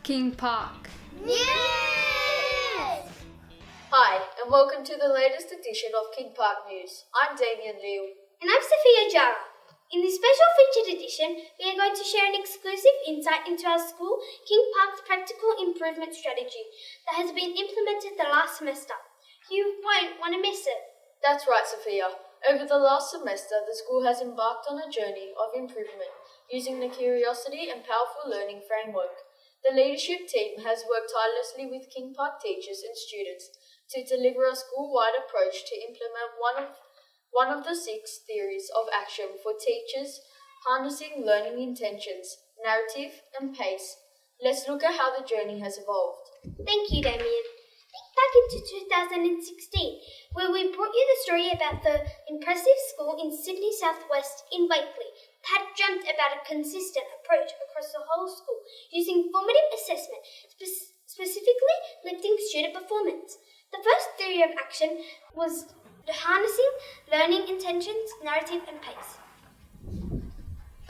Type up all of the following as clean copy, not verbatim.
King Park. Yes! Hi, and welcome to the latest edition of King Park News. I'm Damien Liu. And I'm Sophia Jara. In this special featured edition, we are going to share an exclusive insight into our school, King Park's practical improvement strategy that has been implemented the last semester. You won't want to miss it. That's right, Sophia. Over the last semester, the school has embarked on a journey of improvement using the Curiosity and Powerful Learning framework. The leadership team has worked tirelessly with King Park teachers and students to deliver a school-wide approach to implement one of the 6 theories of action for teachers, harnessing learning intentions, narrative and pace. Let's look at how the journey has evolved. Thank you, Damien. Think back into 2016, where we brought you the story about the impressive school in Sydney Southwest in Wakely that had dreamt about a consistent approach across the whole school using formative assessment, specifically lifting student performance. The first theory of action was harnessing learning intentions, narrative and pace.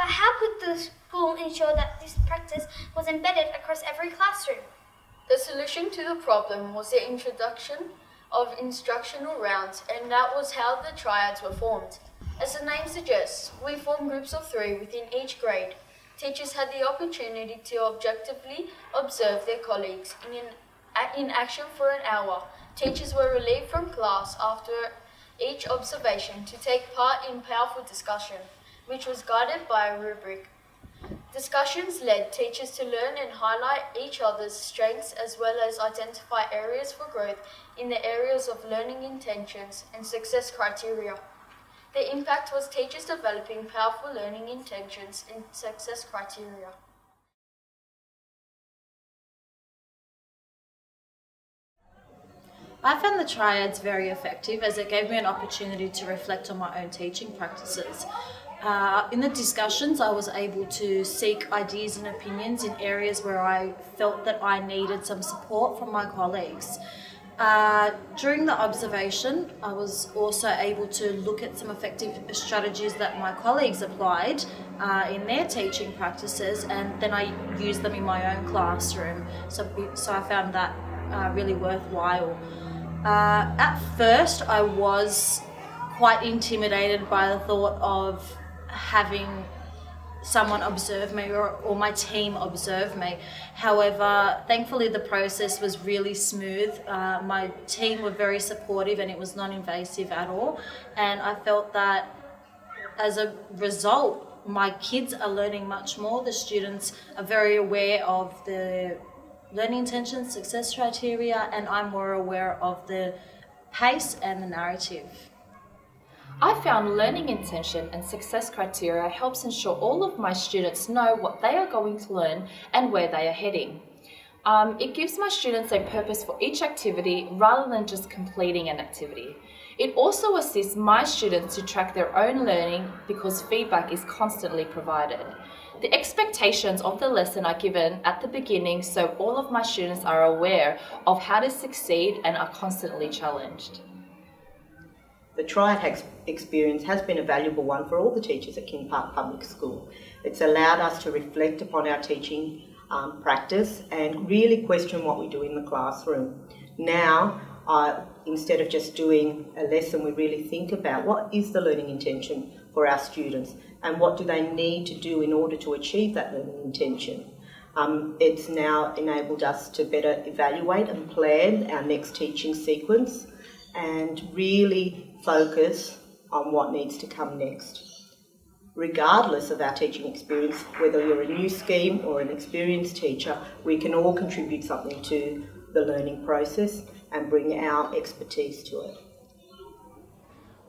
But how could the school ensure that this practice was embedded across every classroom? The solution to the problem was the introduction of instructional rounds, and that was how the triads were formed. As the name suggests, we formed groups of 3 within each grade. Teachers had the opportunity to objectively observe their colleagues in action for an hour. Teachers were relieved from class after each observation to take part in powerful discussion, which was guided by a rubric. Discussions led teachers to learn and highlight each other's strengths as well as identify areas for growth in the areas of learning intentions and success criteria. The impact was teachers developing powerful learning intentions and success criteria. I found the triads very effective as it gave me an opportunity to reflect on my own teaching practices. In the discussions, I was able to seek ideas and opinions in areas where I felt that I needed some support from my colleagues. During the observation, I was also able to look at some effective strategies that my colleagues applied in their teaching practices, and then I used them in my own classroom. So I found that really worthwhile. At first, I was quite intimidated by the thought of having someone observe me or my team observe me. However, thankfully the process was really smooth. My team were very supportive and it was non-invasive at all. And I felt that as a result, my kids are learning much more. The students are very aware of the learning intentions, success criteria, and I'm more aware of the pace and the narrative. I found learning intention and success criteria helps ensure all of my students know what they are going to learn and where they are heading. It gives my students a purpose for each activity rather than just completing an activity. It also assists my students to track their own learning because feedback is constantly provided. The expectations of the lesson are given at the beginning so all of my students are aware of how to succeed and are constantly challenged. The triad experience has been a valuable one for all the teachers at King Park Public School. It's allowed us to reflect upon our teaching practice and really question what we do in the classroom. Now, instead of just doing a lesson, we really think about what is the learning intention for our students and what do they need to do in order to achieve that learning intention. It's now enabled us to better evaluate and plan our next teaching sequence and really focus on what needs to come next. Regardless of our teaching experience, whether you're a new scheme or an experienced teacher, we can all contribute something to the learning process and bring our expertise to it.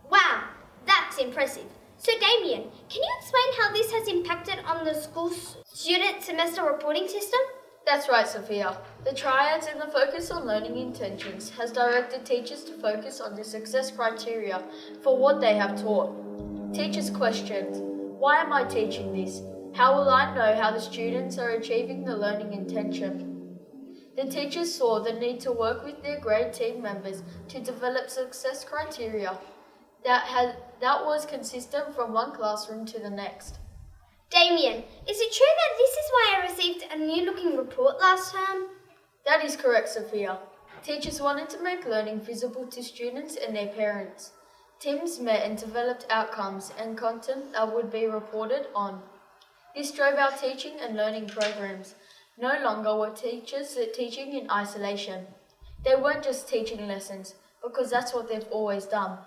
Wow, that's impressive. So Damien, can you explain how this has impacted on the school's student semester reporting system? That's right, Sophia. The triads and the focus on learning intentions has directed teachers to focus on the success criteria for what they have taught. Teachers questioned, why am I teaching this? How will I know how the students are achieving the learning intention? The teachers saw the need to work with their grade team members to develop success criteria that was consistent from one classroom to the next. Damien, is it true that this is why I received a new-looking report last term? That is correct, Sophia. Teachers wanted to make learning visible to students and their parents. Teams met and developed outcomes and content that would be reported on. This drove our teaching and learning programs. No longer were teachers teaching in isolation. They weren't just teaching lessons, because that's what they've always done.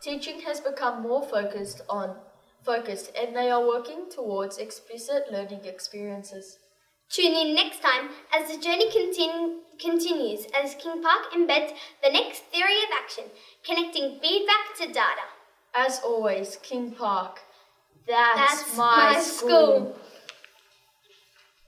Teaching has become more focused, and they are working towards explicit learning experiences. Tune in next time as the journey continues as King Park embeds the next theory of action, connecting feedback to data. As always, King Park. That's my school.